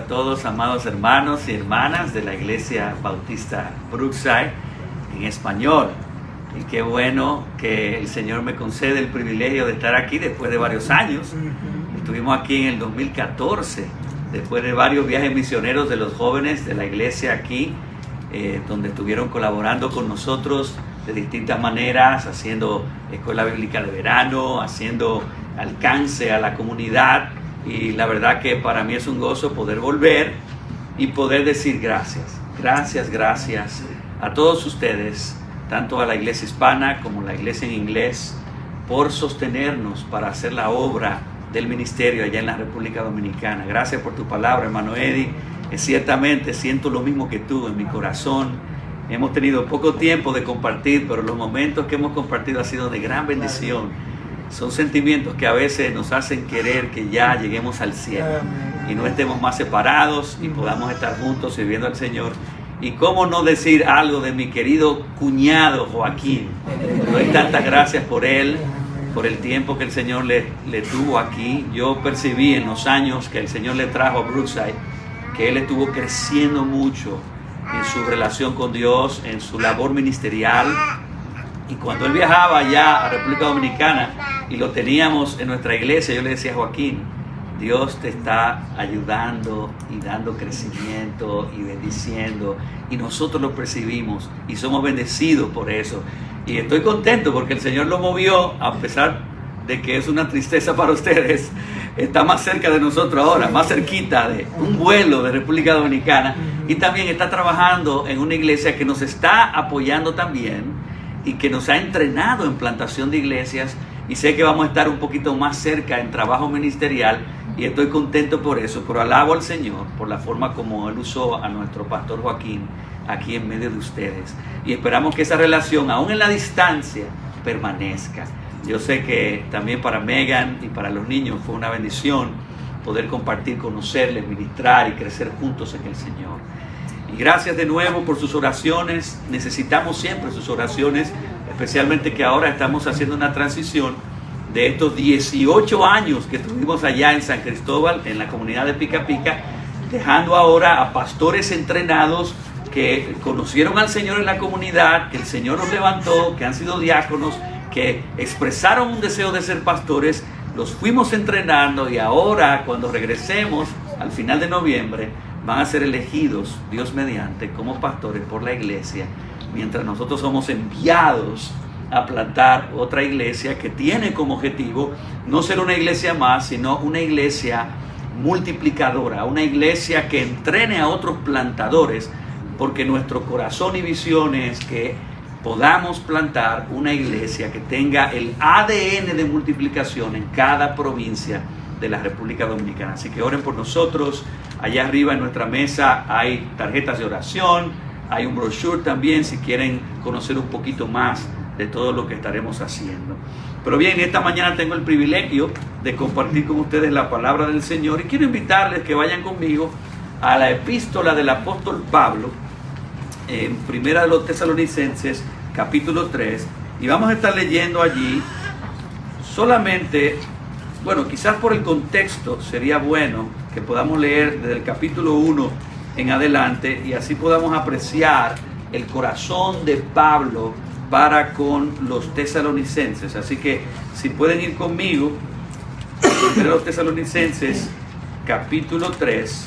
a todos, amados hermanos y hermanas de la Iglesia Bautista Brookside en español. Y qué bueno que el Señor me concede el privilegio de estar aquí después de varios años. Estuvimos aquí en el 2014, después de varios viajes misioneros de los jóvenes de la iglesia aquí, donde estuvieron colaborando con nosotros de distintas maneras, haciendo escuela bíblica de verano, haciendo alcance a la comunidad. Y la verdad que para mí es un gozo poder volver y poder decir gracias. Gracias a todos ustedes, tanto a la iglesia hispana como a la iglesia en inglés, por sostenernos para hacer la obra del ministerio allá en la República Dominicana. Gracias por tu palabra, hermano Eddie. Ciertamente siento lo mismo que tú en mi corazón. Hemos tenido poco tiempo de compartir, pero los momentos que hemos compartido han sido de gran bendición. Son sentimientos que a veces nos hacen querer que ya lleguemos al cielo y no estemos más separados y podamos estar juntos sirviendo al Señor. Y cómo no decir algo de mi querido cuñado Joaquín. Le doy tantas gracias por él, por el tiempo que el Señor le tuvo aquí. Yo percibí en los años que el Señor le trajo a Brookside que él estuvo creciendo mucho en su relación con Dios, en su labor ministerial. Y cuando él viajaba allá a República Dominicana y lo teníamos en nuestra iglesia, yo le decía a Joaquín, Dios te está ayudando y dando crecimiento y bendiciendo, y nosotros lo percibimos y somos bendecidos por eso. Y estoy contento porque el Señor lo movió, a pesar de que es una tristeza para ustedes. Está más cerca de nosotros ahora, más cerquita de un vuelo de República Dominicana, y también está trabajando en una iglesia que nos está apoyando también y que nos ha entrenado en plantación de iglesias, y sé que vamos a estar un poquito más cerca en trabajo ministerial, y estoy contento por eso. Pero alabo al Señor por la forma como Él usó a nuestro pastor Joaquín aquí en medio de ustedes, y esperamos que esa relación, aún en la distancia, permanezca. Yo sé que también para Megan y para los niños fue una bendición poder compartir, conocerles, ministrar y crecer juntos en el Señor. Y gracias de nuevo por sus oraciones. Necesitamos siempre sus oraciones, especialmente que ahora estamos haciendo una transición de estos 18 años que estuvimos allá en San Cristóbal, en la comunidad de Pica Pica, dejando ahora a pastores entrenados que conocieron al Señor en la comunidad, que el Señor los levantó, que han sido diáconos, que expresaron un deseo de ser pastores. Los fuimos entrenando, y ahora cuando regresemos al final de noviembre van a ser elegidos, Dios mediante, como pastores por la iglesia, mientras nosotros somos enviados a plantar otra iglesia que tiene como objetivo no ser una iglesia más, sino una iglesia multiplicadora, una iglesia que entrene a otros plantadores, porque nuestro corazón y visión es que podamos plantar una iglesia que tenga el ADN de multiplicación en cada provincia de la República Dominicana. Así que oren por nosotros. Allá arriba en nuestra mesa hay tarjetas de oración, hay un brochure también si quieren conocer un poquito más de todo lo que estaremos haciendo. Pero bien, esta mañana tengo el privilegio de compartir con ustedes la palabra del Señor, y quiero invitarles que vayan conmigo a la epístola del apóstol Pablo, en Primera de los Tesalonicenses, capítulo 3, y vamos a estar leyendo allí solamente, bueno, quizás por el contexto sería bueno que podamos leer desde el capítulo 1 en adelante, y así podamos apreciar el corazón de Pablo para con los tesalonicenses. Así que si pueden ir conmigo, Primera de los Tesalonicenses, capítulo 3,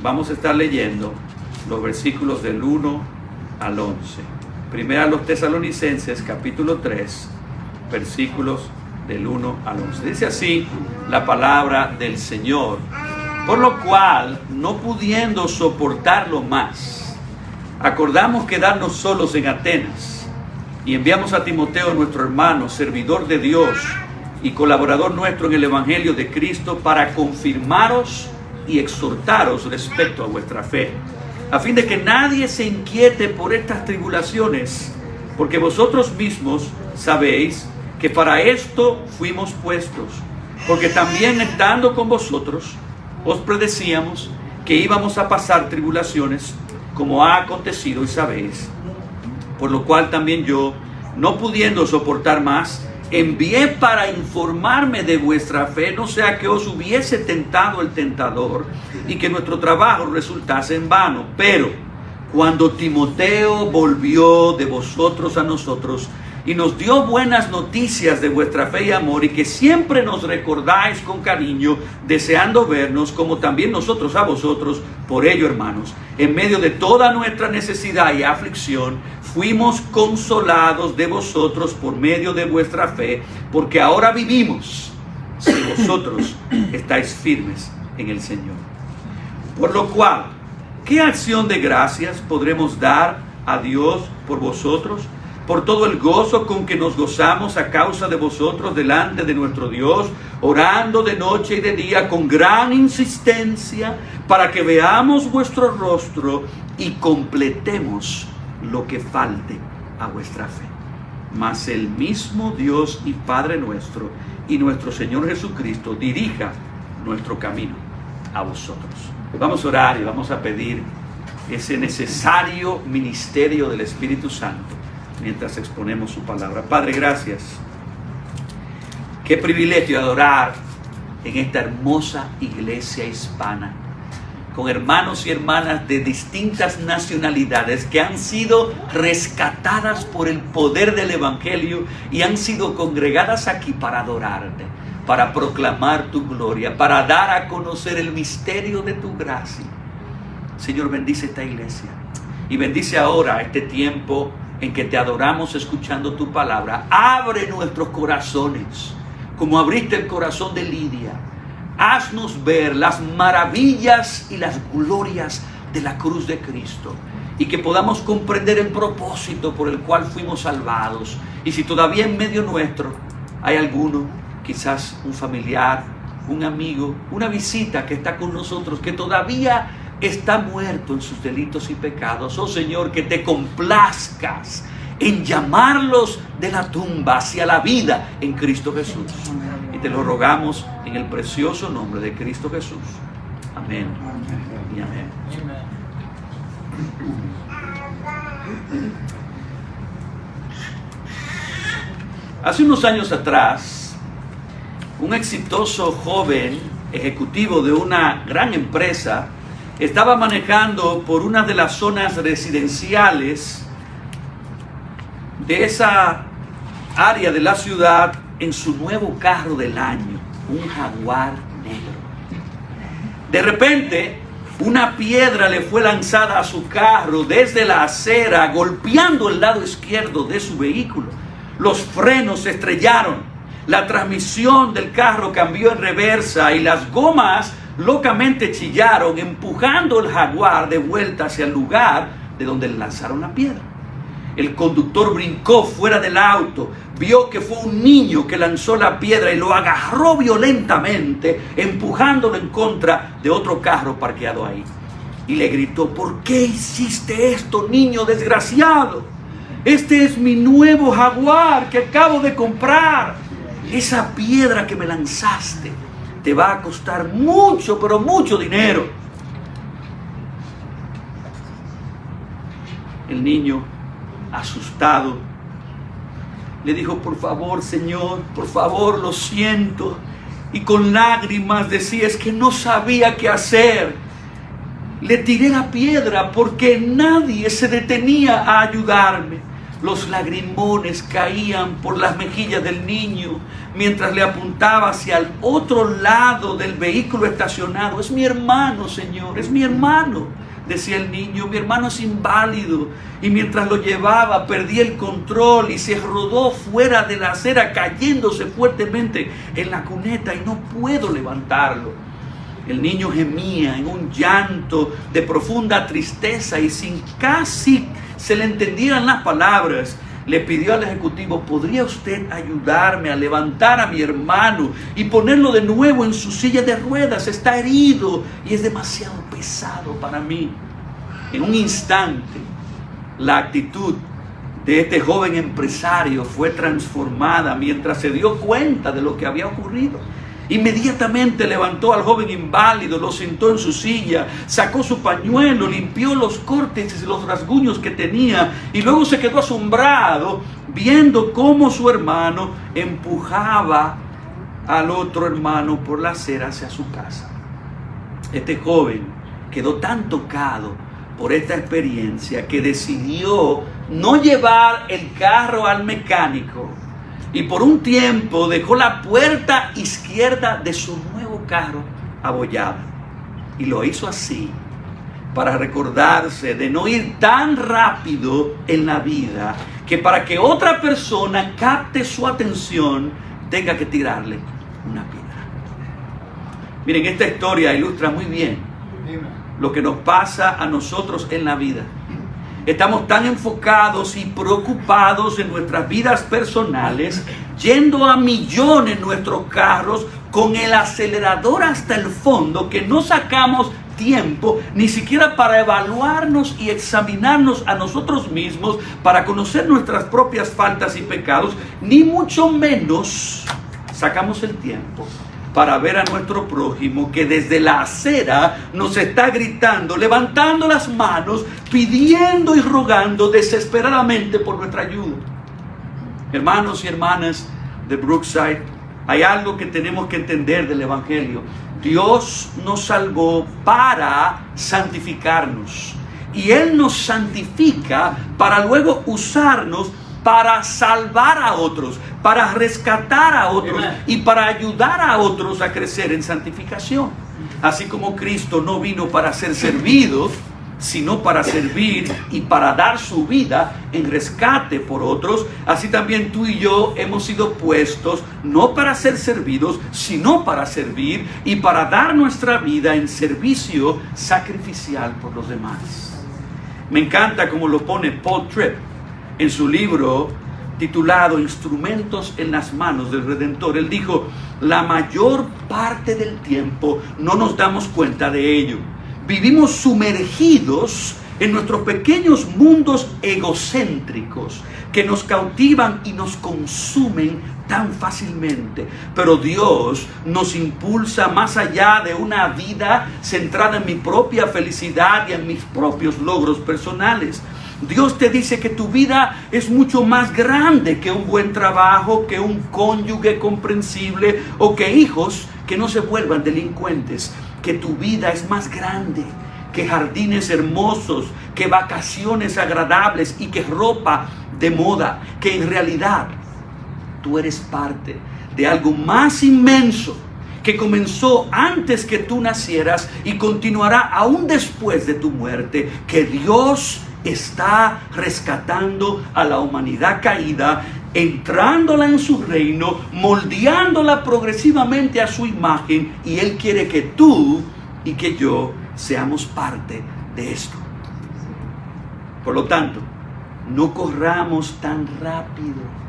vamos a estar leyendo los versículos del 1 al 11. Primera a los Tesalonicenses, capítulo 3, versículos del 1 al 11. Dice así la palabra del Señor: por lo cual, no pudiendo soportarlo más, acordamos quedarnos solos en Atenas, y enviamos a Timoteo, nuestro hermano, servidor de Dios y colaborador nuestro en el Evangelio de Cristo, para confirmaros y exhortaros respecto a vuestra fe, a fin de que nadie se inquiete por estas tribulaciones, porque vosotros mismos sabéis que para esto fuimos puestos, porque también estando con vosotros os predecíamos que íbamos a pasar tribulaciones, como ha acontecido y sabéis, por lo cual también yo, no pudiendo soportar más, envié para informarme de vuestra fe, no sea que os hubiese tentado el tentador y que nuestro trabajo resultase en vano. Pero cuando Timoteo volvió de vosotros a nosotros y nos dio buenas noticias de vuestra fe y amor, y que siempre nos recordáis con cariño, deseando vernos, como también nosotros a vosotros, por ello, hermanos, en medio de toda nuestra necesidad y aflicción, fuimos consolados de vosotros por medio de vuestra fe, porque ahora vivimos si vosotros estáis firmes en el Señor. Por lo cual, ¿qué acción de gracias podremos dar a Dios por vosotros? Por todo el gozo con que nos gozamos a causa de vosotros delante de nuestro Dios, orando de noche y de día con gran insistencia, para que veamos vuestro rostro y completemos lo que falte a vuestra fe. Mas el mismo Dios y Padre nuestro y nuestro Señor Jesucristo dirija nuestro camino a vosotros. Vamos a orar y vamos a pedir ese necesario ministerio del Espíritu Santo mientras exponemos su palabra. Padre, gracias. Qué privilegio adorar en esta hermosa iglesia hispana, con hermanos y hermanas de distintas nacionalidades que han sido rescatadas por el poder del Evangelio y han sido congregadas aquí para adorarte, para proclamar tu gloria, para dar a conocer el misterio de tu gracia. Señor, bendice esta iglesia y bendice ahora este tiempo en que te adoramos escuchando tu palabra. Abre nuestros corazones como abriste el corazón de Lidia. Haznos ver las maravillas y las glorias de la cruz de Cristo, y que podamos comprender el propósito por el cual fuimos salvados. Y si todavía en medio nuestro hay alguno, quizás un familiar, un amigo, una visita que está con nosotros, que todavía está muerto en sus delitos y pecados, oh Señor, que te complazcas en llamarlos de la tumba hacia la vida en Cristo Jesús. Y te lo rogamos en el precioso nombre de Cristo Jesús. Amén y amén. Hace unos años atrás, un exitoso joven ejecutivo de una gran empresa estaba manejando por una de las zonas residenciales de esa área de la ciudad en su nuevo carro del año, un Jaguar negro. De repente, una piedra le fue lanzada a su carro desde la acera, golpeando el lado izquierdo de su vehículo. Los frenos se estrellaron, la transmisión del carro cambió en reversa y las gomas locamente chillaron, empujando el Jaguar de vuelta hacia el lugar de donde le lanzaron la piedra. El conductor brincó fuera del auto, vio que fue un niño que lanzó la piedra y lo agarró violentamente, empujándolo en contra de otro carro parqueado ahí. Y le gritó: ¿por qué hiciste esto, niño desgraciado? Este es mi nuevo Jaguar que acabo de comprar. Esa piedra que me lanzaste te va a costar mucho, pero mucho dinero. El niño, asustado, le dijo: por favor, señor, por favor, lo siento. Y con lágrimas decía: es que no sabía qué hacer. Le tiré la piedra porque nadie se detenía a ayudarme. Los lagrimones caían por las mejillas del niño mientras le apuntaba hacia el otro lado del vehículo estacionado. Es mi hermano, señor, es mi hermano, decía el niño. Mi hermano es inválido. Y mientras lo llevaba, perdí el control y se rodó fuera de la acera, cayéndose fuertemente en la cuneta, y no puedo levantarlo. El niño gemía en un llanto de profunda tristeza y sin casi se le entendieran las palabras, le pidió al ejecutivo: ¿podría usted ayudarme a levantar a mi hermano y ponerlo de nuevo en su silla de ruedas? Está herido y es demasiado pesado para mí. En un instante, la actitud de este joven empresario fue transformada mientras se dio cuenta de lo que había ocurrido. Inmediatamente levantó al joven inválido, lo sentó en su silla, sacó su pañuelo, limpió los cortes y los rasguños que tenía, y luego se quedó asombrado viendo cómo su hermano empujaba al otro hermano por la acera hacia su casa. Este joven quedó tan tocado por esta experiencia que decidió no llevar el carro al mecánico, y por un tiempo dejó la puerta izquierda de su nuevo carro abollada. Y lo hizo así para recordarse de no ir tan rápido en la vida, que para que otra persona capte su atención tenga que tirarle una piedra. Miren, esta historia ilustra muy bien lo que nos pasa a nosotros en la vida. Estamos tan enfocados y preocupados en nuestras vidas personales, yendo a millones en nuestros carros con el acelerador hasta el fondo, que no sacamos tiempo ni siquiera para evaluarnos y examinarnos a nosotros mismos, para conocer nuestras propias faltas y pecados, ni mucho menos sacamos el tiempo para ver a nuestro prójimo que desde la acera nos está gritando, levantando las manos, pidiendo y rogando desesperadamente por nuestra ayuda. Hermanos y hermanas de Brookside, hay algo que tenemos que entender del Evangelio. Dios nos salvó para santificarnos, y Él nos santifica para luego usarnos para salvar a otros, para rescatar a otros, y para ayudar a otros a crecer en santificación. Así como Cristo no vino para ser servido, sino para servir y para dar su vida en rescate por otros, así también tú y yo hemos sido puestos no para ser servidos, sino para servir y para dar nuestra vida en servicio sacrificial por los demás. Me encanta como lo pone Paul Tripp en su libro titulado Instrumentos en las manos del Redentor. Él dijo: la mayor parte del tiempo no nos damos cuenta de ello. Vivimos sumergidos en nuestros pequeños mundos egocéntricos que nos cautivan y nos consumen tan fácilmente. Pero Dios nos impulsa más allá de una vida centrada en mi propia felicidad y en mis propios logros personales. Dios te dice que tu vida es mucho más grande que un buen trabajo, que un cónyuge comprensible o que hijos que no se vuelvan delincuentes. Que tu vida es más grande que jardines hermosos, que vacaciones agradables y que ropa de moda. Que en realidad tú eres parte de algo más inmenso que comenzó antes que tú nacieras y continuará aún después de tu muerte. Que Dios está rescatando a la humanidad caída, entrándola en su reino, moldeándola progresivamente a su imagen, y Él quiere que tú y que yo seamos parte de esto. Por lo tanto, no corramos tan rápido.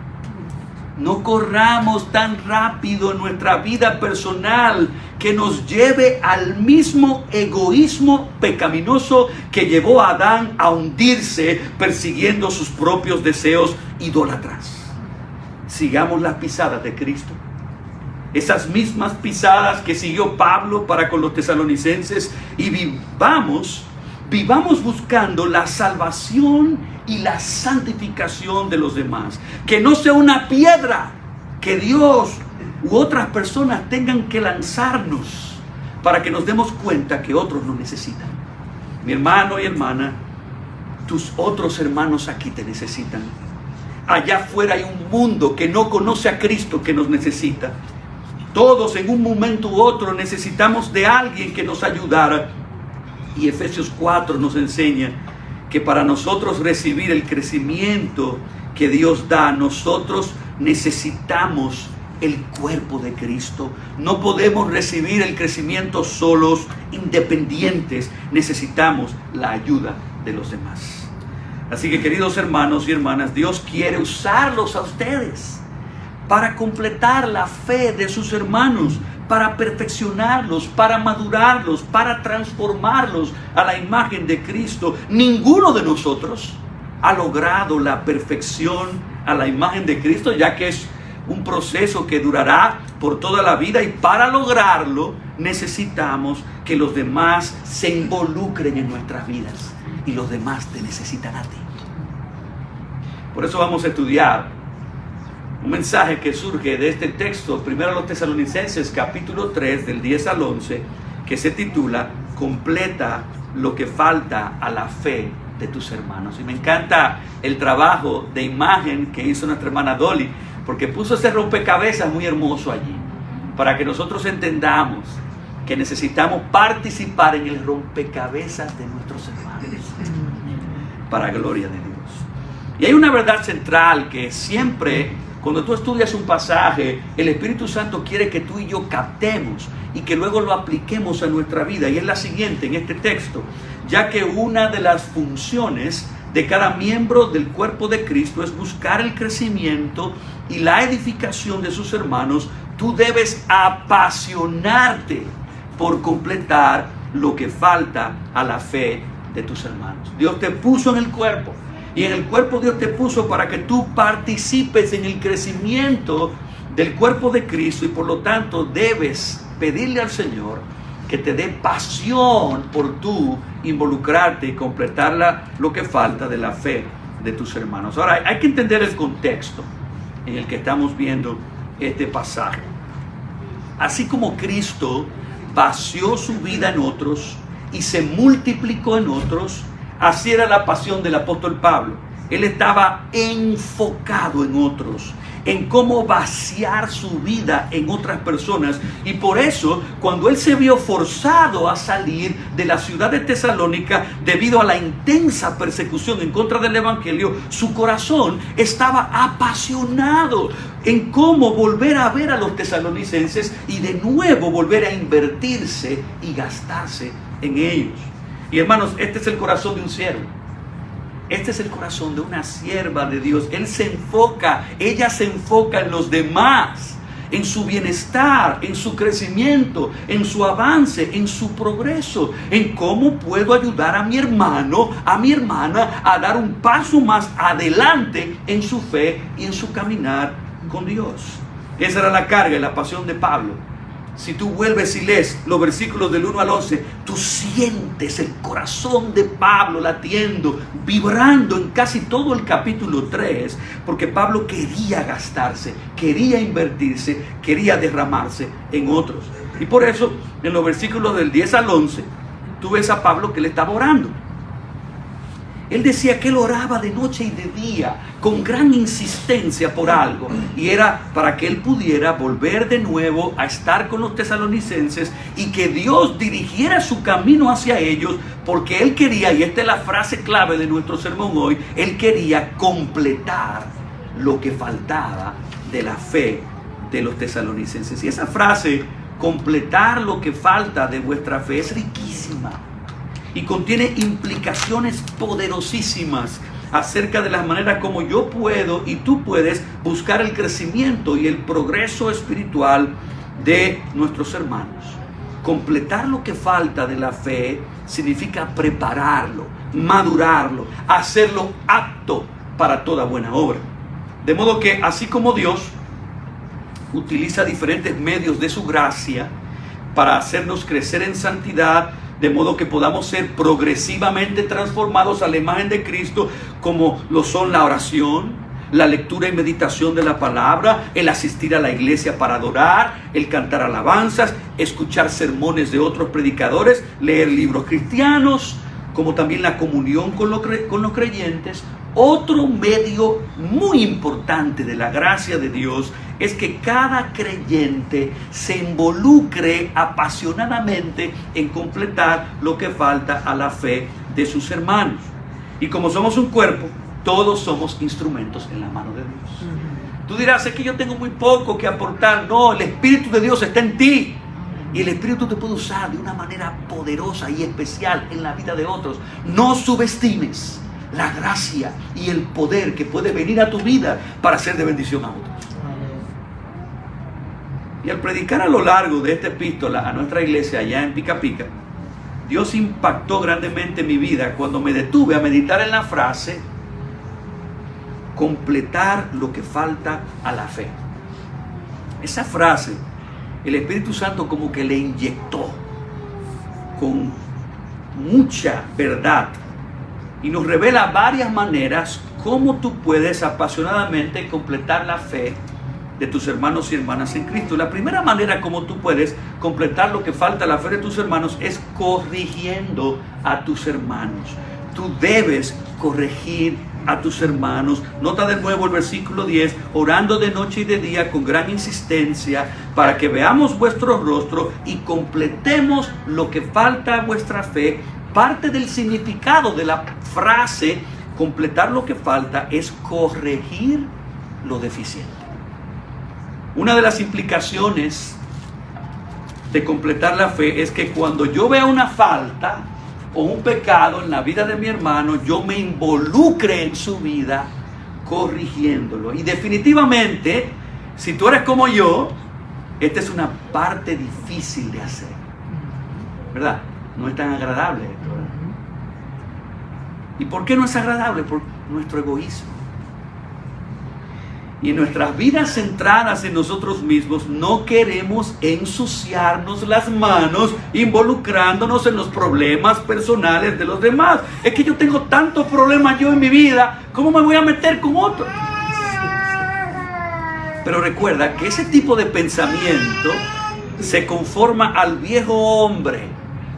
No corramos tan rápido en nuestra vida personal que nos lleve al mismo egoísmo pecaminoso que llevó a Adán a hundirse persiguiendo sus propios deseos idólatras. Sigamos las pisadas de Cristo. Esas mismas pisadas que siguió Pablo para con los tesalonicenses, y vivamos buscando la salvación y la santificación de los demás. Que no sea una piedra que Dios u otras personas tengan que lanzarnos para que nos demos cuenta que otros lo necesitan. Mi hermano y hermana, tus otros hermanos aquí te necesitan. Allá afuera hay un mundo que no conoce a Cristo, que nos necesita. Todos en un momento u otro necesitamos de alguien que nos ayudara. Y Efesios 4 nos enseña que para nosotros recibir el crecimiento que Dios da, nosotros necesitamos el cuerpo de Cristo. No podemos recibir el crecimiento solos, independientes. Necesitamos la ayuda de los demás. Así que, queridos hermanos y hermanas, Dios quiere usarlos a ustedes para completar la fe de sus hermanos, para perfeccionarlos, para madurarlos, para transformarlos a la imagen de Cristo. Ninguno de nosotros ha logrado la perfección a la imagen de Cristo, ya que es un proceso que durará por toda la vida, y para lograrlo necesitamos que los demás se involucren en nuestras vidas, y los demás te necesitan a ti. Por eso vamos a estudiar un mensaje que surge de este texto, primero a los Tesalonicenses capítulo 3 del 10 al 11, que se titula Completa lo que falta a la fe de tus hermanos. Y me encanta el trabajo de imagen que hizo nuestra hermana Dolly, porque puso ese rompecabezas muy hermoso allí, para que nosotros entendamos que necesitamos participar en el rompecabezas de nuestros hermanos, para gloria de Dios. Y hay una verdad central que siempre, cuando tú estudias un pasaje, el Espíritu Santo quiere que tú y yo captemos y que luego lo apliquemos a nuestra vida, y es la siguiente en este texto: ya que una de las funciones de cada miembro del cuerpo de Cristo es buscar el crecimiento y la edificación de sus hermanos, tú debes apasionarte por completar lo que falta a la fe de tus hermanos. Dios te puso en el cuerpo, y en el cuerpo Dios te puso para que tú participes en el crecimiento del cuerpo de Cristo, y por lo tanto debes pedirle al Señor que te dé pasión por tú involucrarte y completar lo que falta de la fe de tus hermanos. Ahora, hay que entender el contexto en el que estamos viendo este pasaje. Así como Cristo vació su vida en otros y se multiplicó en otros, así era la pasión del apóstol Pablo. Él estaba enfocado en otros, en cómo vaciar su vida en otras personas, y por eso cuando él se vio forzado a salir de la ciudad de Tesalónica debido a la intensa persecución en contra del evangelio, su corazón estaba apasionado en cómo volver a ver a los tesalonicenses y de nuevo volver a invertirse y gastarse en ellos. Y hermanos, este es el corazón de un siervo. Este es el corazón de una sierva de Dios. Ella se enfoca en los demás, en su bienestar, en su crecimiento, en su avance, en su progreso, en cómo puedo ayudar a mi hermano, a mi hermana a dar un paso más adelante en su fe y en su caminar con Dios. Esa era la carga y la pasión de Pablo. Si tú vuelves y lees los versículos del 1 al 11, tú sientes el corazón de Pablo latiendo, vibrando en casi todo el capítulo 3, porque Pablo quería gastarse, quería invertirse, quería derramarse en otros. Y por eso, en los versículos del 10 al 11, tú ves a Pablo que le estaba orando. Él decía que él oraba de noche y de día con gran insistencia por algo, y era para que él pudiera volver de nuevo a estar con los tesalonicenses y que Dios dirigiera su camino hacia ellos, porque él quería, y esta es la frase clave de nuestro sermón hoy, él quería completar lo que faltaba de la fe de los tesalonicenses. Y esa frase, completar lo que falta de vuestra fe, es riquísima y contiene implicaciones poderosísimas acerca de las maneras como yo puedo y tú puedes buscar el crecimiento y el progreso espiritual de nuestros hermanos. Completar lo que falta de la fe significa prepararlo, madurarlo, hacerlo apto para toda buena obra. De modo que así como Dios utiliza diferentes medios de su gracia para hacernos crecer en santidad, de modo que podamos ser progresivamente transformados a la imagen de Cristo, como lo son la oración, la lectura y meditación de la palabra, el asistir a la iglesia para adorar, el cantar alabanzas, escuchar sermones de otros predicadores, leer libros cristianos, como también la comunión con los creyentes. Otro medio muy importante de la gracia de Dios es que cada creyente se involucre apasionadamente en completar lo que falta a la fe de sus hermanos. Y como somos un cuerpo, todos somos instrumentos en la mano de Dios. Tú dirás, es que yo tengo muy poco que aportar. No, el Espíritu de Dios está en ti. Y el Espíritu te puede usar de una manera poderosa y especial en la vida de otros. No subestimes la gracia y el poder que puede venir a tu vida para ser de bendición a otros. Y al predicar a lo largo de esta epístola a nuestra iglesia allá en Pica Pica, Dios impactó grandemente mi vida cuando me detuve a meditar en la frase completar lo que falta a la fe. Esa frase, el Espíritu Santo como que le inyectó con mucha verdad y nos revela varias maneras cómo tú puedes apasionadamente completar la fe de tus hermanos y hermanas en Cristo. La primera manera como tú puedes completar lo que falta a la fe de tus hermanos es corrigiendo a tus hermanos. Tú debes corregir a tus hermanos. Nota de nuevo el versículo 10, orando de noche y de día con gran insistencia para que veamos vuestro rostro y completemos lo que falta a vuestra fe. Parte del significado de la frase completar lo que falta es corregir lo deficiente. Una de las implicaciones de completar la fe es que cuando yo vea una falta o un pecado en la vida de mi hermano, yo me involucre en su vida corrigiéndolo. Y definitivamente, si tú eres como yo, esta es una parte difícil de hacer, ¿verdad? No es tan agradable esto, ¿verdad? ¿Y por qué no es agradable? Por nuestro egoísmo. Y en nuestras vidas centradas en nosotros mismos, no queremos ensuciarnos las manos involucrándonos en los problemas personales de los demás. Es que yo tengo tantos problemas yo en mi vida, ¿cómo me voy a meter con otros? Pero recuerda que ese tipo de pensamiento se conforma al viejo hombre.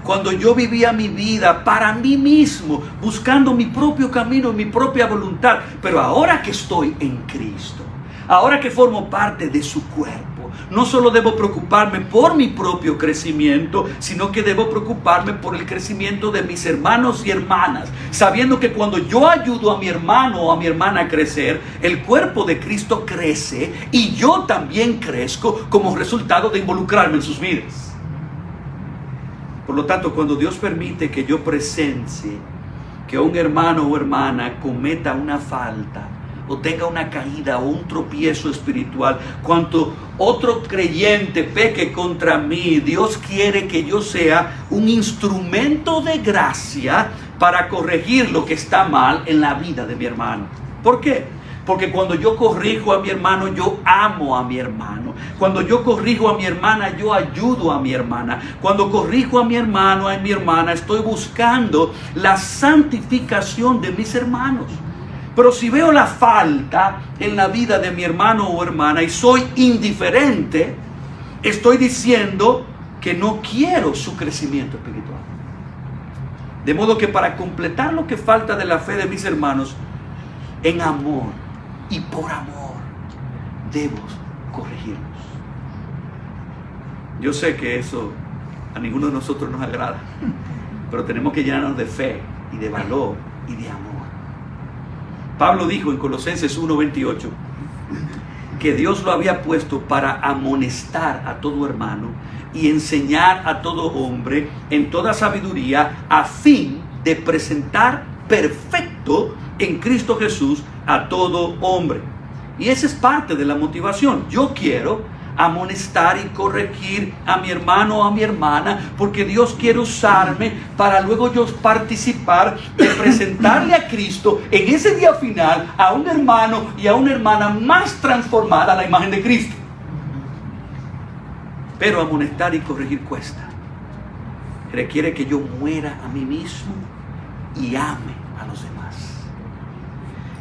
Cuando yo vivía mi vida para mí mismo, buscando mi propio camino, mi propia voluntad. Pero ahora que estoy en Cristo, ahora que formo parte de su cuerpo, no solo debo preocuparme por mi propio crecimiento, sino que debo preocuparme por el crecimiento de mis hermanos y hermanas, sabiendo que cuando yo ayudo a mi hermano o a mi hermana a crecer, el cuerpo de Cristo crece y yo también crezco como resultado de involucrarme en sus vidas. Por lo tanto, cuando Dios permite que yo presencie que un hermano o hermana cometa una falta, o tenga una caída o un tropiezo espiritual, cuando otro creyente peque contra mí, Dios quiere que yo sea un instrumento de gracia para corregir lo que está mal en la vida de mi hermano. ¿Por qué? Porque cuando yo corrijo a mi hermano, yo amo a mi hermano. Cuando yo corrijo a mi hermana, yo ayudo a mi hermana. Cuando corrijo a mi hermano, a mi hermana, estoy buscando la santificación de mis hermanos. Pero si veo la falta en la vida de mi hermano o hermana y soy indiferente, estoy diciendo que no quiero su crecimiento espiritual. De modo que para completar lo que falta de la fe de mis hermanos, en amor y por amor, debo corregirlos. Yo sé que eso a ninguno de nosotros nos agrada, pero tenemos que llenarnos de fe y de valor y de amor. Pablo dijo en Colosenses 1:28 que Dios lo había puesto para amonestar a todo hermano y enseñar a todo hombre en toda sabiduría, a fin de presentar perfecto en Cristo Jesús a todo hombre. Y esa es parte de la motivación. Yo quiero amonestar y corregir a mi hermano o a mi hermana, porque Dios quiere usarme para luego yo participar de presentarle a Cristo en ese día final a un hermano y a una hermana más transformada a la imagen de Cristo. Pero amonestar y corregir cuesta. Requiere que yo muera a mí mismo y ame a los demás.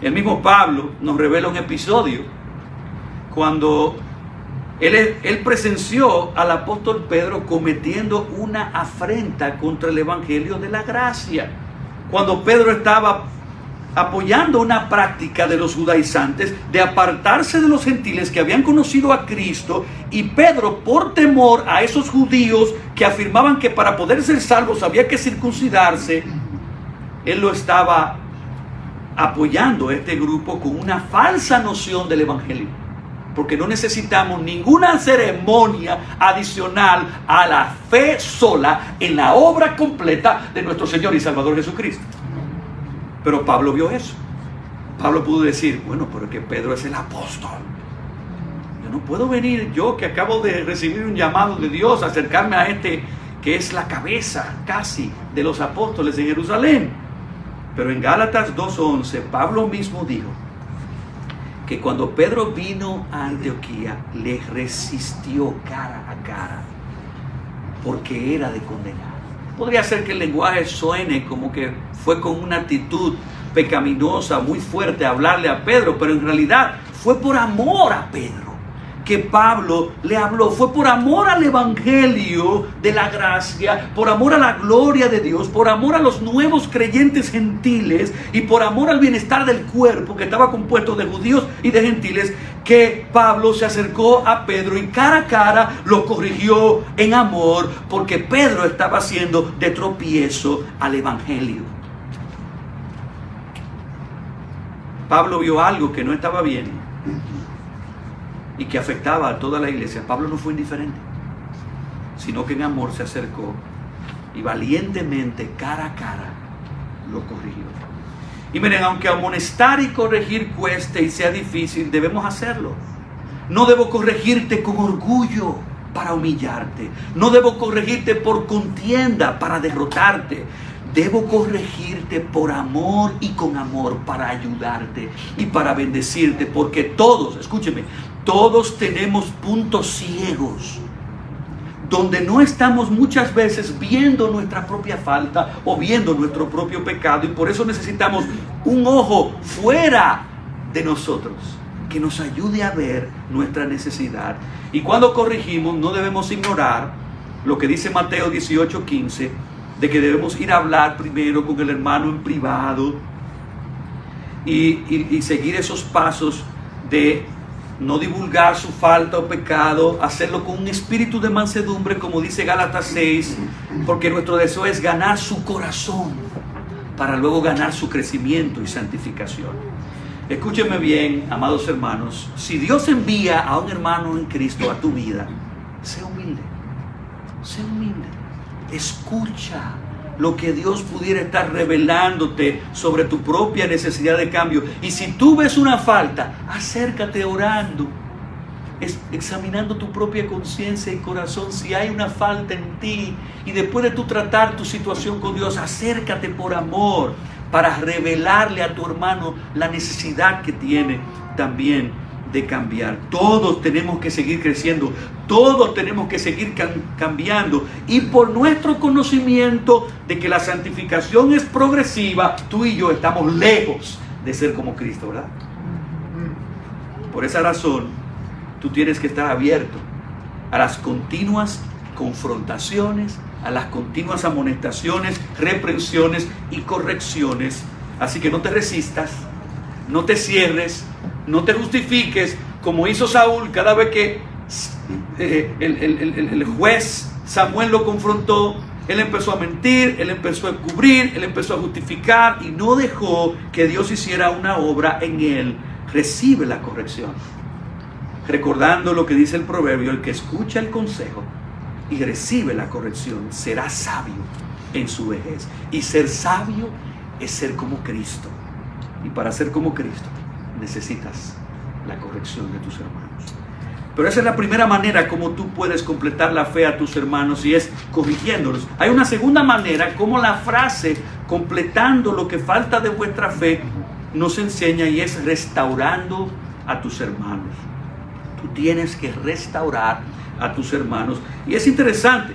El mismo Pablo nos revela un episodio cuando él presenció al apóstol Pedro cometiendo una afrenta contra el evangelio de la gracia. Cuando Pedro estaba apoyando una práctica de los judaizantes de apartarse de los gentiles que habían conocido a Cristo, y Pedro, por temor a esos judíos que afirmaban que para poder ser salvos había que circuncidarse, él lo estaba apoyando a este grupo con una falsa noción del evangelio, porque no necesitamos ninguna ceremonia adicional a la fe sola en la obra completa de nuestro Señor y Salvador Jesucristo. Pero Pablo vio eso. Pablo pudo decir, bueno, pero es que Pedro es el apóstol. Yo no puedo venir, yo que acabo de recibir un llamado de Dios, a acercarme a este que es la cabeza casi de los apóstoles en Jerusalén. Pero en Gálatas 2:11, Pablo mismo dijo que cuando Pedro vino a Antioquía, le resistió cara a cara, porque era de condenar. Podría ser que el lenguaje suene como que fue con una actitud pecaminosa, muy fuerte, hablarle a Pedro, pero en realidad fue por amor a Pedro que Pablo le habló. Fue por amor al evangelio de la gracia, por amor a la gloria de Dios, por amor a los nuevos creyentes gentiles y por amor al bienestar del cuerpo que estaba compuesto de judíos y de gentiles, que Pablo se acercó a Pedro y cara a cara lo corrigió en amor, porque Pedro estaba haciendo de tropiezo al evangelio. Pablo vio algo que no estaba bien y que afectaba a toda la iglesia. Pablo no fue indiferente, sino que en amor se acercó y valientemente, cara a cara, lo corrigió. Y miren, aunque amonestar y corregir cueste y sea difícil, debemos hacerlo. No debo corregirte con orgullo para humillarte. No debo corregirte por contienda para derrotarte. Debo corregirte por amor y con amor para ayudarte y para bendecirte, porque todos, escúcheme, todos tenemos puntos ciegos donde no estamos muchas veces viendo nuestra propia falta o viendo nuestro propio pecado, y por eso necesitamos un ojo fuera de nosotros que nos ayude a ver nuestra necesidad. Y cuando corregimos no debemos ignorar lo que dice Mateo 18:15, de que debemos ir a hablar primero con el hermano en privado y seguir esos pasos de no divulgar su falta o pecado, hacerlo con un espíritu de mansedumbre, como dice Gálatas 6, porque nuestro deseo es ganar su corazón para luego ganar su crecimiento y santificación. Escúcheme bien, amados hermanos, si Dios envía a un hermano en Cristo a tu vida, sé humilde, escucha lo que Dios pudiera estar revelándote sobre tu propia necesidad de cambio. Y si tú ves una falta, acércate orando, examinando tu propia conciencia y corazón si hay una falta en ti. Y después de tú tratar tu situación con Dios, acércate por amor para revelarle a tu hermano la necesidad que tiene también de cambiar. Todos tenemos que seguir creciendo, todos tenemos que seguir cambiando, y por nuestro conocimiento de que la santificación es progresiva, tú y yo estamos lejos de ser como Cristo, ¿verdad? Por esa razón, tú tienes que estar abierto a las continuas confrontaciones, a las continuas amonestaciones, reprensiones y correcciones. Así que no te resistas, no te cierres, no te justifiques, como hizo Saúl cada vez que el juez Samuel lo confrontó. Él empezó a mentir, él empezó a encubrir, él empezó a justificar y no dejó que Dios hiciera una obra en él. Recibe la corrección, recordando lo que dice el proverbio: el que escucha el consejo y recibe la corrección será sabio en su vejez. Y ser sabio es ser como Cristo, y para ser como Cristo necesitas la corrección de tus hermanos. Pero esa es la primera manera como tú puedes completar la fe a tus hermanos, y es corrigiéndolos. Hay una segunda manera como la frase completando lo que falta de vuestra fe nos enseña, y es restaurando a tus hermanos. Tú tienes que restaurar a tus hermanos. Y es interesante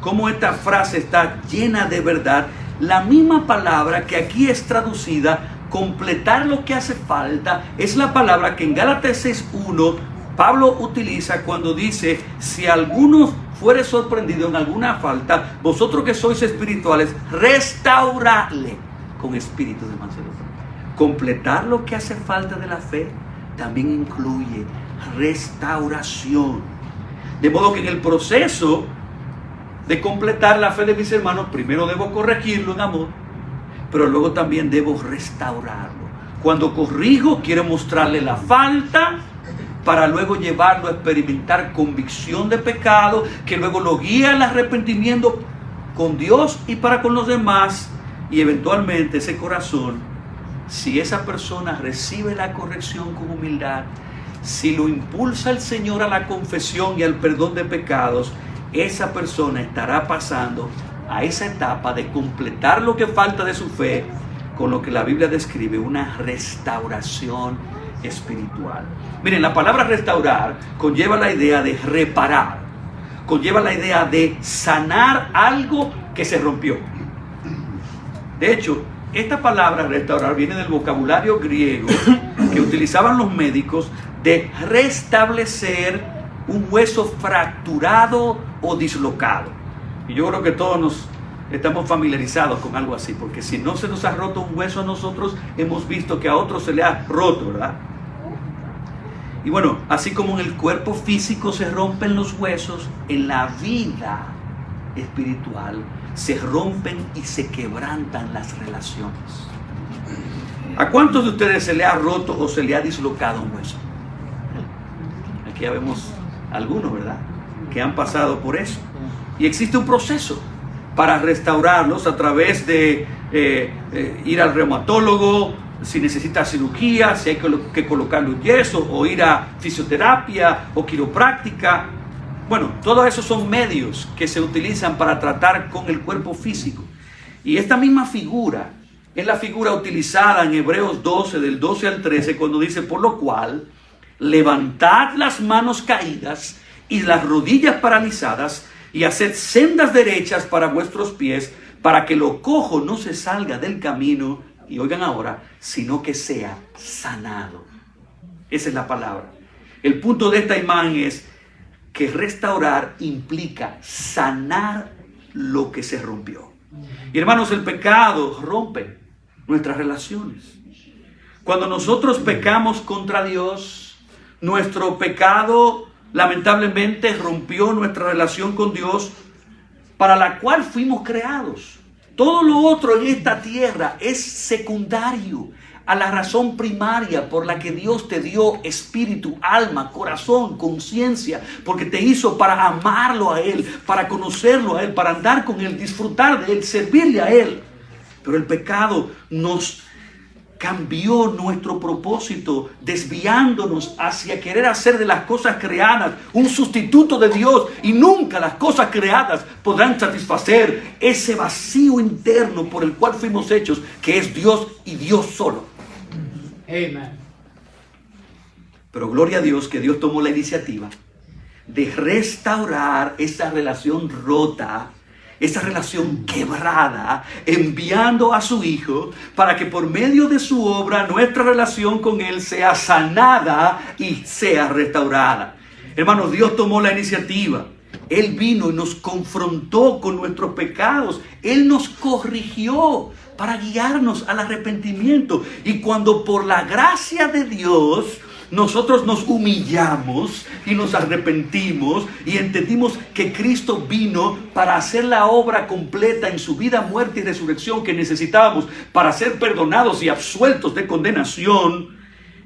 cómo esta frase está llena de verdad. La misma palabra que aquí es traducida completar lo que hace falta es la palabra que en Gálatas 6:1 Pablo utiliza cuando dice: si alguno fuere sorprendido en alguna falta, vosotros que sois espirituales, restauradle con espíritu de mansedumbre. Completar lo que hace falta de la fe también incluye restauración. De modo que en el proceso de completar la fe de mis hermanos, primero debo corregirlo en amor, pero luego también debo restaurarlo. Cuando corrijo, quiero mostrarle la falta para luego llevarlo a experimentar convicción de pecado, que luego lo guía al arrepentimiento con Dios y para con los demás. Y eventualmente ese corazón, si esa persona recibe la corrección con humildad, si lo impulsa el Señor a la confesión y al perdón de pecados, esa persona estará pasando a esa etapa de completar lo que falta de su fe con lo que la Biblia describe: una restauración espiritual. Miren, la palabra restaurar conlleva la idea de reparar, conlleva la idea de sanar algo que se rompió. De hecho, esta palabra restaurar viene del vocabulario griego que utilizaban los médicos de restablecer un hueso fracturado o dislocado. Y yo creo que todos nos estamos familiarizados con algo así, porque si no se nos ha roto un hueso a nosotros, hemos visto que a otros se le ha roto, ¿verdad? Y bueno, así como en el cuerpo físico se rompen los huesos, en la vida espiritual se rompen y se quebrantan las relaciones. ¿A cuántos de ustedes se le ha roto o se le ha dislocado un hueso? Aquí ya vemos algunos, ¿verdad?, que han pasado por eso. Y existe un proceso para restaurarlos a través de ir al reumatólogo, si necesita cirugía, si hay que colocarle un yeso, o ir a fisioterapia o quiropráctica. Bueno, todos esos son medios que se utilizan para tratar con el cuerpo físico. Y esta misma figura es la figura utilizada en Hebreos 12, del 12 al 13, cuando dice: por lo cual, levantad las manos caídas y las rodillas paralizadas, y haced sendas derechas para vuestros pies, para que lo cojo no se salga del camino, y oigan ahora, sino que sea sanado. Esa es la palabra. El punto de esta imagen es que restaurar implica sanar lo que se rompió. Y hermanos, el pecado rompe nuestras relaciones. Cuando nosotros pecamos contra Dios, nuestro pecado lamentablemente rompió nuestra relación con Dios, para la cual fuimos creados. Todo lo otro en esta tierra es secundario a la razón primaria por la que Dios te dio espíritu, alma, corazón, conciencia, porque te hizo para amarlo a Él, para conocerlo a Él, para andar con Él, disfrutar de Él, servirle a Él. Pero el pecado nos cambió nuestro propósito, desviándonos hacia querer hacer de las cosas creadas un sustituto de Dios, y nunca las cosas creadas podrán satisfacer ese vacío interno por el cual fuimos hechos, que es Dios y Dios solo. Amen. Pero gloria a Dios que Dios tomó la iniciativa de restaurar esa relación rota, esa relación quebrada, enviando a su Hijo para que por medio de su obra nuestra relación con Él sea sanada y sea restaurada. Hermanos, Dios tomó la iniciativa. Él vino y nos confrontó con nuestros pecados. Él nos corrigió para guiarnos al arrepentimiento. Y cuando por la gracia de Dios nosotros nos humillamos y nos arrepentimos y entendimos que Cristo vino para hacer la obra completa en su vida, muerte y resurrección que necesitábamos para ser perdonados y absueltos de condenación,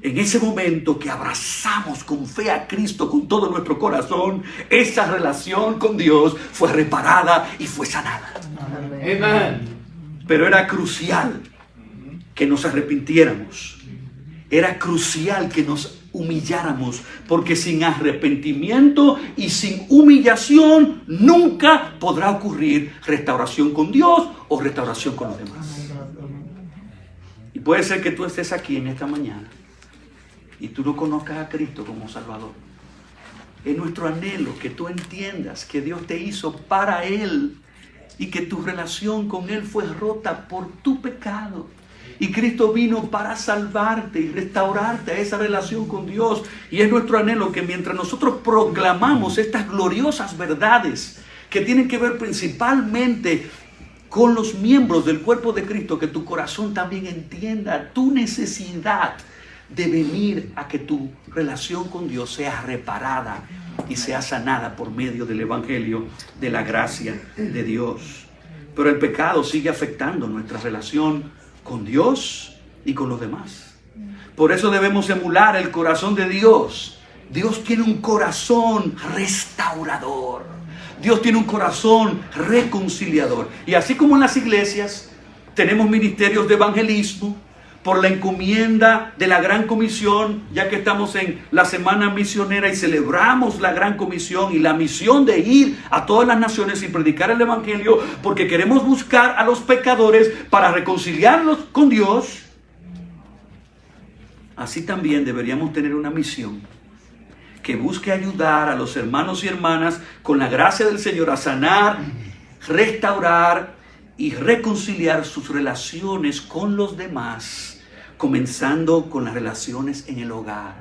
en ese momento que abrazamos con fe a Cristo con todo nuestro corazón, esa relación con Dios fue reparada y fue sanada. Amen. Pero era crucial que nos arrepintiéramos. Era crucial que nos humilláramos, porque sin arrepentimiento y sin humillación nunca podrá ocurrir restauración con Dios o restauración con los demás. Y puede ser que tú estés aquí en esta mañana y tú no conozcas a Cristo como Salvador. Es nuestro anhelo que tú entiendas que Dios te hizo para Él y que tu relación con Él fue rota por tu pecado. Y Cristo vino para salvarte y restaurarte a esa relación con Dios. Y es nuestro anhelo que mientras nosotros proclamamos estas gloriosas verdades que tienen que ver principalmente con los miembros del cuerpo de Cristo, que tu corazón también entienda tu necesidad de venir a que tu relación con Dios sea reparada y sea sanada por medio del Evangelio de la gracia de Dios. Pero el pecado sigue afectando nuestra relación con Dios y con los demás. Por eso debemos emular el corazón de Dios. Dios tiene un corazón restaurador. Dios tiene un corazón reconciliador. Y así como en las iglesias tenemos ministerios de evangelismo, por la encomienda de la Gran Comisión, ya que estamos en la Semana Misionera y celebramos la Gran Comisión y la misión de ir a todas las naciones y predicar el Evangelio, porque queremos buscar a los pecadores para reconciliarlos con Dios. así también deberíamos tener una misión que busque ayudar a los hermanos y hermanas con la gracia del Señor a sanar, restaurar y reconciliar sus relaciones con los demás, comenzando con las relaciones en el hogar,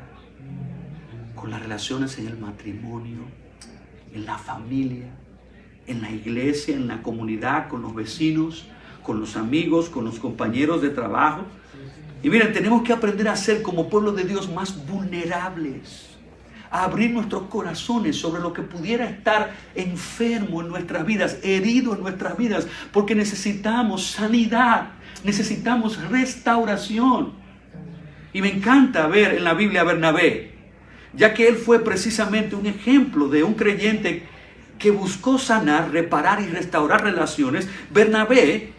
con las relaciones en el matrimonio, en la familia, en la iglesia, en la comunidad, con los vecinos, con los amigos, con los compañeros de trabajo. Y miren, tenemos que aprender a ser como pueblo de Dios más vulnerables, a abrir nuestros corazones sobre lo que pudiera estar enfermo en nuestras vidas, herido en nuestras vidas, porque necesitamos sanidad, necesitamos restauración. Y me encanta ver en la Biblia a Bernabé, ya que él fue precisamente un ejemplo de un creyente que buscó sanar, reparar y restaurar relaciones. Bernabé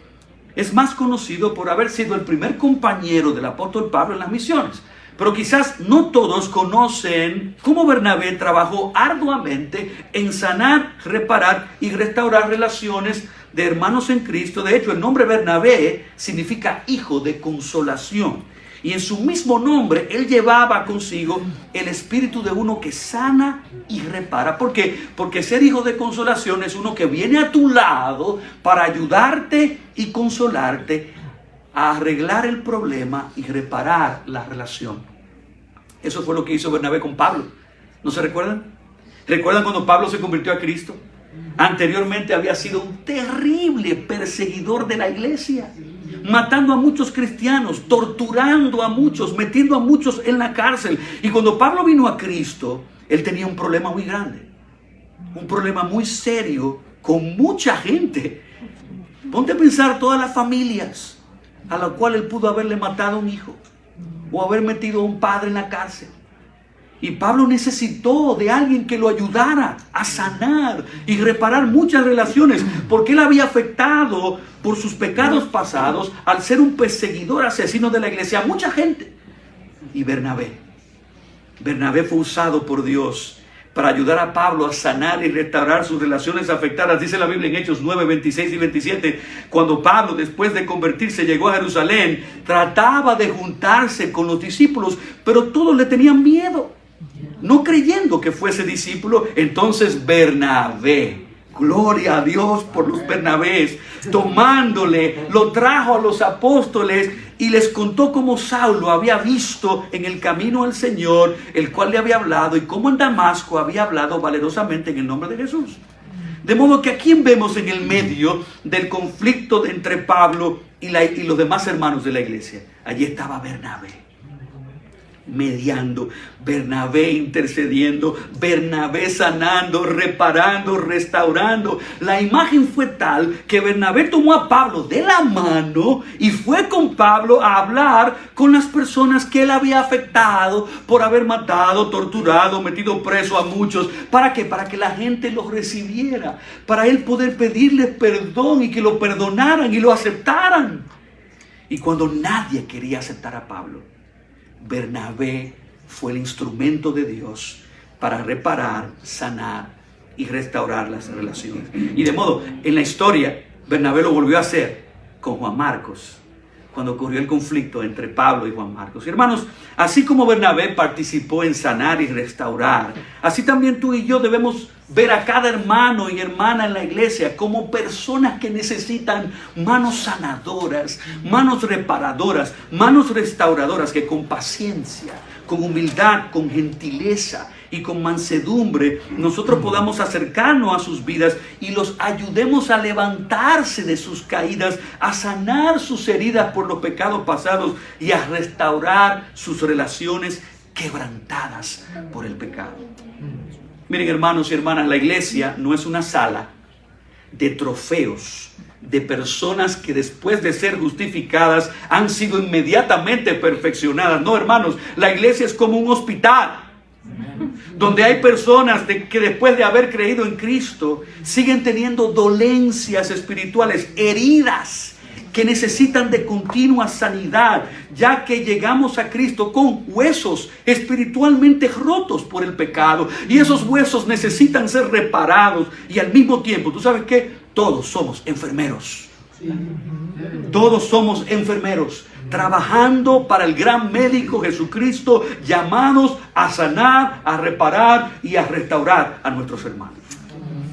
es más conocido por haber sido el primer compañero del apóstol Pablo en las misiones. Pero quizás no todos conocen cómo Bernabé trabajó arduamente en sanar, reparar y restaurar relaciones de hermanos en Cristo. De hecho, el nombre Bernabé significa hijo de consolación. Y en su mismo nombre, él llevaba consigo el espíritu de uno que sana y repara. ¿Por qué? Porque ser hijo de consolación es uno que viene a tu lado para ayudarte y consolarte a arreglar el problema y reparar la relación. Eso fue lo que hizo Bernabé con Pablo. ¿No se recuerdan? ¿Recuerdan cuando Pablo se convirtió a Cristo? Anteriormente había sido un terrible perseguidor de la iglesia, matando a muchos cristianos, torturando a muchos, metiendo a muchos en la cárcel. Y cuando Pablo vino a Cristo, él tenía un problema muy grande, un problema muy serio con mucha gente. Ponte a pensar todas las familias a las cuales él pudo haberle matado a un hijo o haber metido a un padre en la cárcel. Y Pablo necesitó de alguien que lo ayudara a sanar y reparar muchas relaciones, porque él había afectado por sus pecados pasados al ser un perseguidor asesino de la iglesia a mucha gente. Y Bernabé fue usado por Dios para ayudar a Pablo a sanar y restaurar sus relaciones afectadas. Dice la Biblia en Hechos 9, 26 y 27, cuando Pablo, después de convertirse, llegó a Jerusalén, trataba de juntarse con los discípulos, pero todos le tenían miedo, no creyendo que fuese discípulo. Entonces Bernabé, gloria a Dios por los Bernabés, tomándole, lo trajo a los apóstoles y les contó cómo Saulo había visto en el camino al Señor, el cual le había hablado, y cómo en Damasco había hablado valerosamente en el nombre de Jesús. De modo que ¿a quién vemos en el medio del conflicto entre Pablo y los demás hermanos de la iglesia? Allí estaba Bernabé, mediando, Bernabé intercediendo, Bernabé sanando, reparando, restaurando. La imagen fue tal que Bernabé tomó a Pablo de la mano y fue con Pablo a hablar con las personas que él había afectado por haber matado, torturado, metido preso a muchos. ¿Para qué? Para que la gente los recibiera, para él poder pedirles perdón y que lo perdonaran y lo aceptaran. Y cuando nadie quería aceptar a Pablo, Bernabé fue el instrumento de Dios para reparar, sanar y restaurar las relaciones. Y de modo, en la historia, Bernabé lo volvió a hacer con Juan Marcos, cuando ocurrió el conflicto entre Pablo y Juan Marcos. Y hermanos, así como Bernabé participó en sanar y restaurar, así también tú y yo debemos ver a cada hermano y hermana en la iglesia como personas que necesitan manos sanadoras, manos reparadoras, manos restauradoras, que con paciencia, con humildad, con gentileza y con mansedumbre nosotros podamos acercarnos a sus vidas y los ayudemos a levantarse de sus caídas, a sanar sus heridas por los pecados pasados y a restaurar sus relaciones quebrantadas por el pecado. Miren, hermanos y hermanas, la iglesia no es una sala de trofeos de personas que después de ser justificadas han sido inmediatamente perfeccionadas. No, hermanos, la iglesia es como un hospital donde hay personas que después de haber creído en Cristo siguen teniendo dolencias espirituales, heridas que necesitan de continua sanidad, ya que llegamos a Cristo con huesos espiritualmente rotos por el pecado, y esos huesos necesitan ser reparados. Y al mismo tiempo, ¿tú sabes qué? Todos somos enfermeros. Todos somos enfermeros, trabajando para el gran médico Jesucristo, llamados a sanar, a reparar y a restaurar a nuestros hermanos.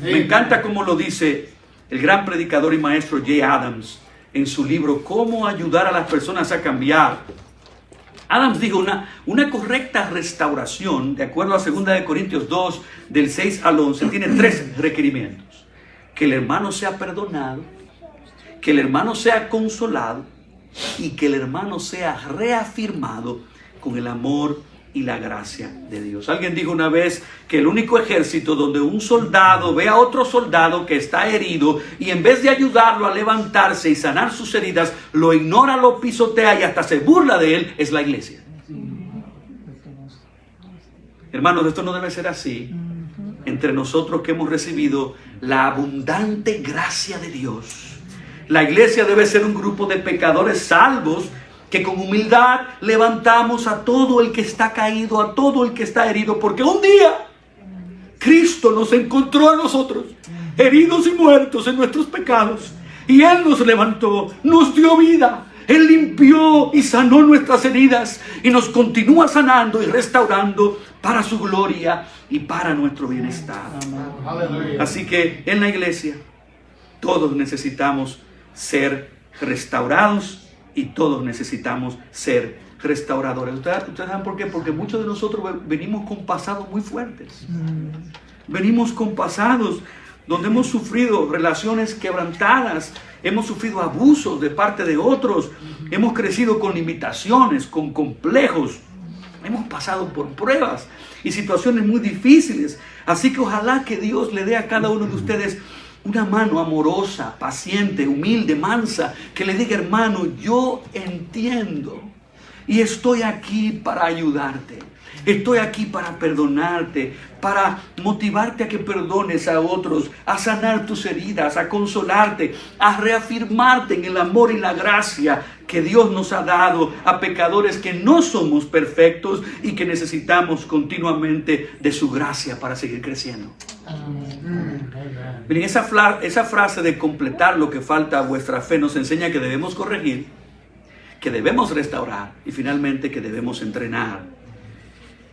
Me encanta cómo lo dice el gran predicador y maestro Jay Adams en su libro Cómo ayudar a las personas a cambiar. Adams dijo una correcta restauración, de acuerdo a 2 Corintios 2, del 6 al 11, tiene 3 requerimientos. Que el hermano sea perdonado, que el hermano sea consolado y que el hermano sea reafirmado con el amor y la gracia de Dios. Alguien dijo una vez que el único ejército donde un soldado ve a otro soldado que está herido y en vez de ayudarlo a levantarse y sanar sus heridas, lo ignora, lo pisotea y hasta se burla de él, es la iglesia. Hermanos, esto no debe ser así entre nosotros que hemos recibido la abundante gracia de Dios. La iglesia debe ser un grupo de pecadores salvos que con humildad levantamos a todo el que está caído, a todo el que está herido, porque un día Cristo nos encontró a nosotros, heridos y muertos en nuestros pecados, y Él nos levantó, nos dio vida, Él limpió y sanó nuestras heridas, y nos continúa sanando y restaurando para su gloria y para nuestro bienestar. Así que en la iglesia todos necesitamos ser restaurados y todos necesitamos ser restauradores. ¿Ustedes saben por qué? Porque muchos de nosotros venimos con pasados muy fuertes. Venimos con pasados donde hemos sufrido relaciones quebrantadas, hemos sufrido abusos de parte de otros, hemos crecido con limitaciones, con complejos, hemos pasado por pruebas y situaciones muy difíciles. Así que ojalá que Dios le dé a cada uno de ustedes una mano amorosa, paciente, humilde, mansa, que le diga: hermano, yo entiendo y estoy aquí para ayudarte. Estoy aquí para perdonarte, para motivarte a que perdones a otros, a sanar tus heridas, a consolarte, a reafirmarte en el amor y la gracia que Dios nos ha dado a pecadores que no somos perfectos y que necesitamos continuamente de su gracia para seguir creciendo. Miren, esa frase de completar lo que falta a vuestra fe nos enseña que debemos corregir, que debemos restaurar y finalmente que debemos entrenar.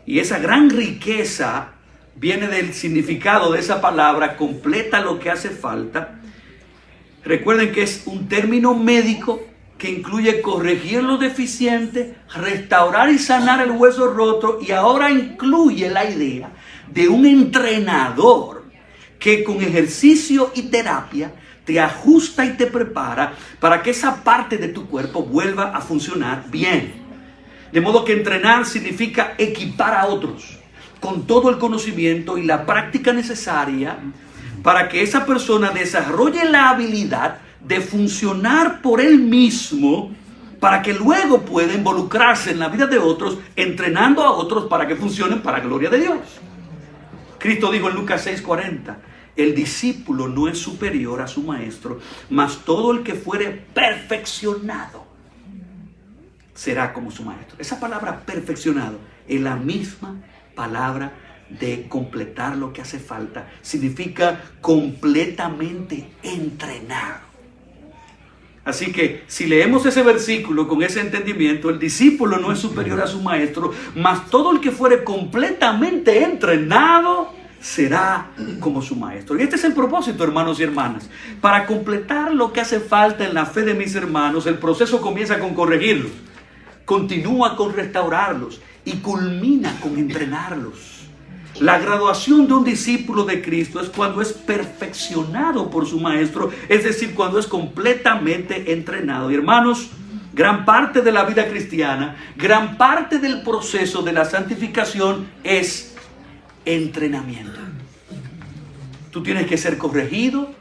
Y esa gran riqueza viene del significado de esa palabra: completa lo que hace falta. Recuerden que es un término médico que incluye corregir lo deficiente, restaurar y sanar el hueso roto, y ahora incluye la idea de un entrenador que con ejercicio y terapia te ajusta y te prepara para que esa parte de tu cuerpo vuelva a funcionar bien. De modo que entrenar significa equipar a otros con todo el conocimiento y la práctica necesaria para que esa persona desarrolle la habilidad de funcionar por él mismo, para que luego pueda involucrarse en la vida de otros, entrenando a otros para que funcionen para la gloria de Dios. Cristo dijo en Lucas 6:40: el discípulo no es superior a su maestro, mas todo el que fuere perfeccionado será como su maestro. Esa palabra perfeccionado es la misma palabra de completar lo que hace falta. Significa completamente entrenado. Así que si leemos ese versículo con ese entendimiento, el discípulo no es superior a su maestro, mas todo el que fuere completamente entrenado será como su maestro. Y este es el propósito, hermanos y hermanas. Para completar lo que hace falta en la fe de mis hermanos, el proceso comienza con corregirlos, continúa con restaurarlos y culmina con entrenarlos. La graduación de un discípulo de Cristo es cuando es perfeccionado por su maestro, es decir, cuando es completamente entrenado. Y hermanos, gran parte de la vida cristiana, gran parte del proceso de la santificación es entrenamiento. Tú tienes que ser corregido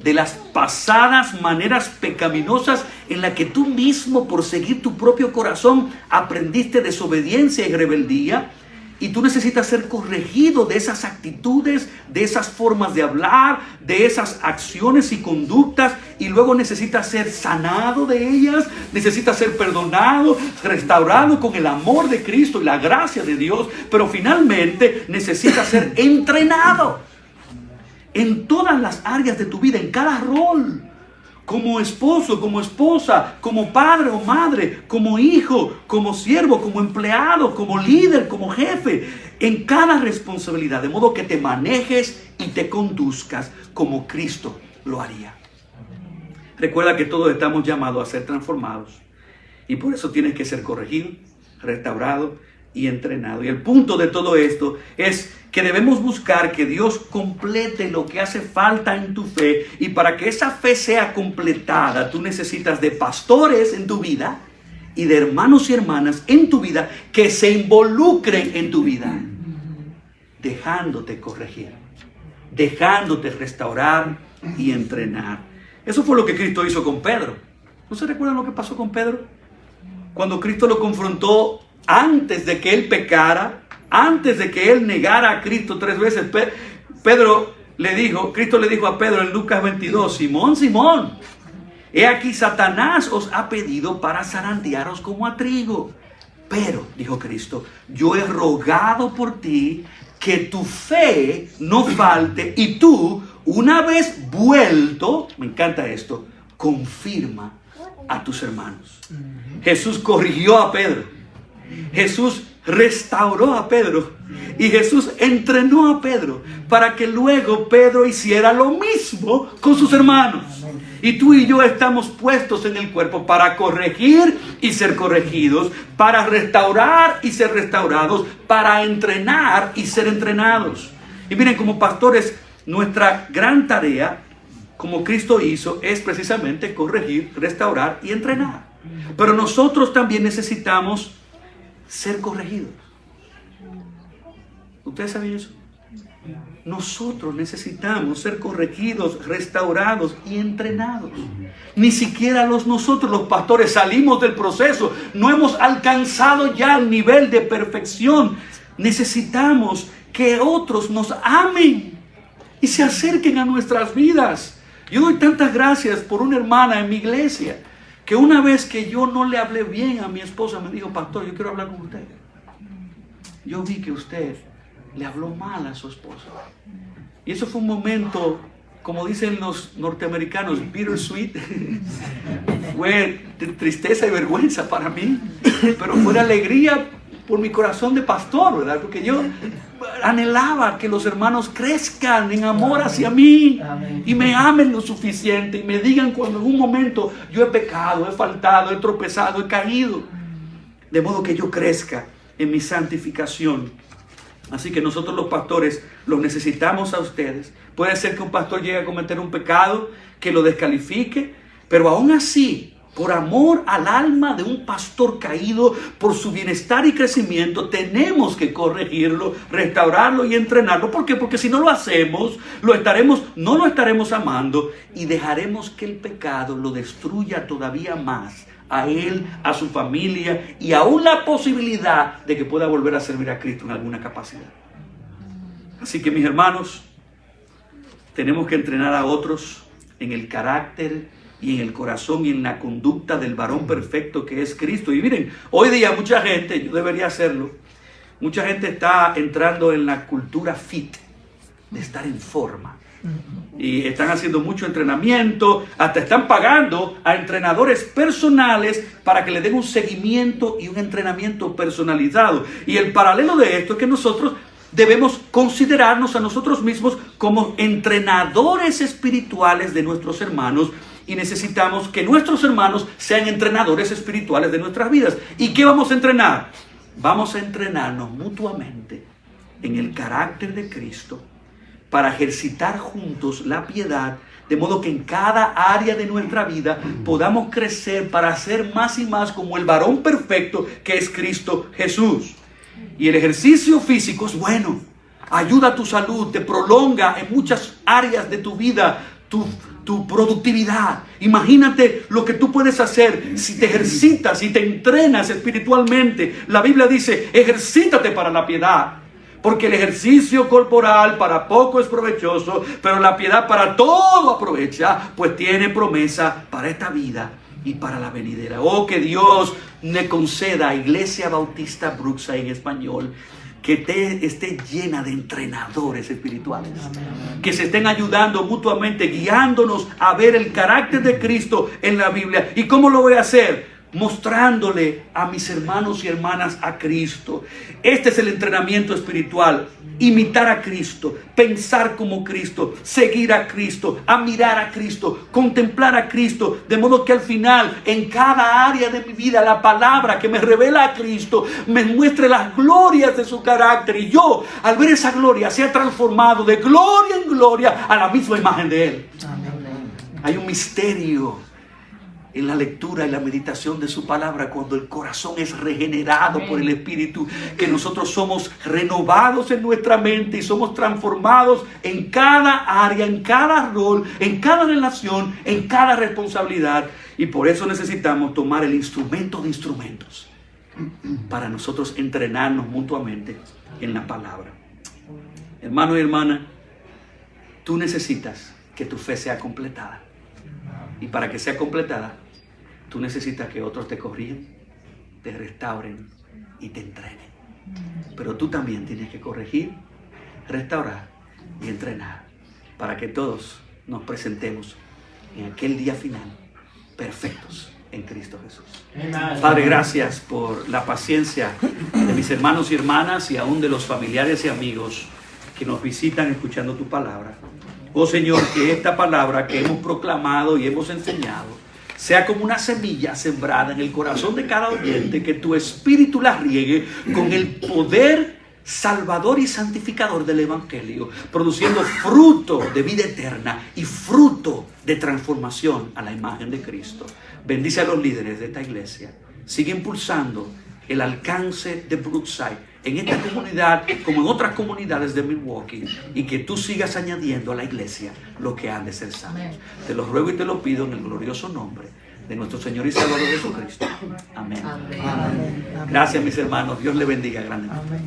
de las pasadas maneras pecaminosas en las que tú mismo, por seguir tu propio corazón, aprendiste desobediencia y rebeldía. Y tú necesitas ser corregido de esas actitudes, de esas formas de hablar, de esas acciones y conductas. Y luego necesitas ser sanado de ellas, necesitas ser perdonado, restaurado con el amor de Cristo y la gracia de Dios. Pero finalmente necesitas ser entrenado en todas las áreas de tu vida, en cada rol. como esposo, como esposa, como padre o madre, como hijo, como siervo, como empleado, como líder, como jefe, en cada responsabilidad, de modo que te manejes y te conduzcas como Cristo lo haría. Recuerda que todos estamos llamados a ser transformados y por eso tienes que ser corregido, restaurado y entrenado. Y el punto de todo esto es que debemos buscar que Dios complete lo que hace falta en tu fe, y para que esa fe sea completada tú necesitas de pastores en tu vida y de hermanos y hermanas en tu vida que se involucren en tu vida, dejándote corregir, dejándote restaurar y entrenar. Eso fue lo que Cristo hizo con Pedro. ¿No se recuerdan lo que pasó con Pedro? Cuando Cristo lo confrontó antes de que él pecara, antes de que él negara a Cristo 3 veces, Cristo le dijo a Pedro en Lucas 22, Simón, Simón, he aquí Satanás os ha pedido para zarandearos como a trigo. Pero, dijo Cristo, yo he rogado por ti que tu fe no falte, y tú, una vez vuelto, me encanta esto, confirma a tus hermanos. Jesús corrigió a Pedro. Jesús restauró a Pedro y Jesús entrenó a Pedro para que luego Pedro hiciera lo mismo con sus hermanos. Y tú y yo estamos puestos en el cuerpo para corregir y ser corregidos, para restaurar y ser restaurados, para entrenar y ser entrenados. Y miren, como pastores, nuestra gran tarea, como Cristo hizo, es precisamente corregir, restaurar y entrenar. Pero nosotros también necesitamos ser corregidos. ¿Ustedes saben eso? Nosotros necesitamos ser corregidos, restaurados y entrenados. Ni siquiera nosotros los pastores salimos del proceso. No hemos alcanzado ya el nivel de perfección. Necesitamos que otros nos amen y se acerquen a nuestras vidas. Yo doy tantas gracias por una hermana en mi iglesia que una vez que yo no le hablé bien a mi esposa, me dijo, pastor, yo quiero hablar con usted. Yo vi que usted le habló mal a su esposa. Y eso fue un momento, como dicen los norteamericanos, bittersweet. Fue tristeza y vergüenza para mí, pero fue alegría por mi corazón de pastor, ¿verdad? Porque yo anhelaba que los hermanos crezcan en amor hacia mí y me amen lo suficiente y me digan cuando en un momento yo he pecado, he faltado, he tropezado, he caído, de modo que yo crezca en mi santificación. Así que nosotros los pastores los necesitamos a ustedes. Puede ser que un pastor llegue a cometer un pecado que lo descalifique, pero aún así, por amor al alma de un pastor caído, por su bienestar y crecimiento, tenemos que corregirlo, restaurarlo y entrenarlo. ¿Por qué? Porque si no lo hacemos, no lo estaremos amando y dejaremos que el pecado lo destruya todavía más a él, a su familia y aún la posibilidad de que pueda volver a servir a Cristo en alguna capacidad. Así que, mis hermanos, tenemos que entrenar a otros en el carácter y en el corazón y en la conducta del varón perfecto que es Cristo. Y miren, hoy día mucha gente, yo debería hacerlo, mucha gente está entrando en la cultura fit, de estar en forma. Y están haciendo mucho entrenamiento, hasta están pagando a entrenadores personales para que le den un seguimiento y un entrenamiento personalizado. Y el paralelo de esto es que nosotros debemos considerarnos a nosotros mismos como entrenadores espirituales de nuestros hermanos, y necesitamos que nuestros hermanos sean entrenadores espirituales de nuestras vidas. ¿Y qué vamos a entrenar? Vamos a entrenarnos mutuamente en el carácter de Cristo para ejercitar juntos la piedad, de modo que en cada área de nuestra vida podamos crecer para ser más y más como el varón perfecto que es Cristo Jesús. Y el ejercicio físico es bueno, ayuda a tu salud, te prolonga en muchas áreas de tu vida, tu productividad. Imagínate lo que tú puedes hacer si te ejercitas, si te entrenas espiritualmente. La Biblia dice, ejercítate para la piedad, porque el ejercicio corporal para poco es provechoso, pero la piedad para todo aprovecha, pues tiene promesa para esta vida y para la venidera. Oh, que Dios le conceda a Iglesia Bautista Brookside en español que esté llena de entrenadores espirituales, que se estén ayudando mutuamente, guiándonos a ver el carácter de Cristo en la Biblia. ¿Y cómo lo voy a hacer? Mostrándole a mis hermanos y hermanas a Cristo. Este es el entrenamiento espiritual: imitar a Cristo, pensar como Cristo, seguir a Cristo, admirar a Cristo, contemplar a Cristo, de modo que al final, en cada área de mi vida, la palabra que me revela a Cristo me muestre las glorias de su carácter, y yo, al ver esa gloria, sea transformado de gloria en gloria a la misma imagen de Él. Hay un misterio en la lectura y la meditación de su palabra, cuando el corazón es regenerado por el Espíritu, que nosotros somos renovados en nuestra mente y somos transformados en cada área, en cada rol, en cada relación, en cada responsabilidad. Y por eso necesitamos tomar el instrumento de instrumentos para nosotros entrenarnos mutuamente en la palabra. Hermano y hermana, tú necesitas que tu fe sea completada. Y para que sea completada, tú necesitas que otros te corrijan, te restauren y te entrenen. Pero tú también tienes que corregir, restaurar y entrenar, para que todos nos presentemos en aquel día final perfectos en Cristo Jesús. Padre, gracias por la paciencia de mis hermanos y hermanas, y aún de los familiares y amigos que nos visitan escuchando tu palabra. Oh Señor, que esta palabra que hemos proclamado y hemos enseñado sea como una semilla sembrada en el corazón de cada oyente, que tu Espíritu la riegue con el poder salvador y santificador del Evangelio, produciendo fruto de vida eterna y fruto de transformación a la imagen de Cristo. Bendice a los líderes de esta iglesia. Sigue impulsando el alcance de Brookside en esta comunidad como en otras comunidades de Milwaukee, y que tú sigas añadiendo a la iglesia lo que han de ser sabios. Te lo ruego y te lo pido en el glorioso nombre de nuestro Señor y Salvador Jesucristo. Amén. Gracias, mis hermanos. Dios le bendiga grandemente.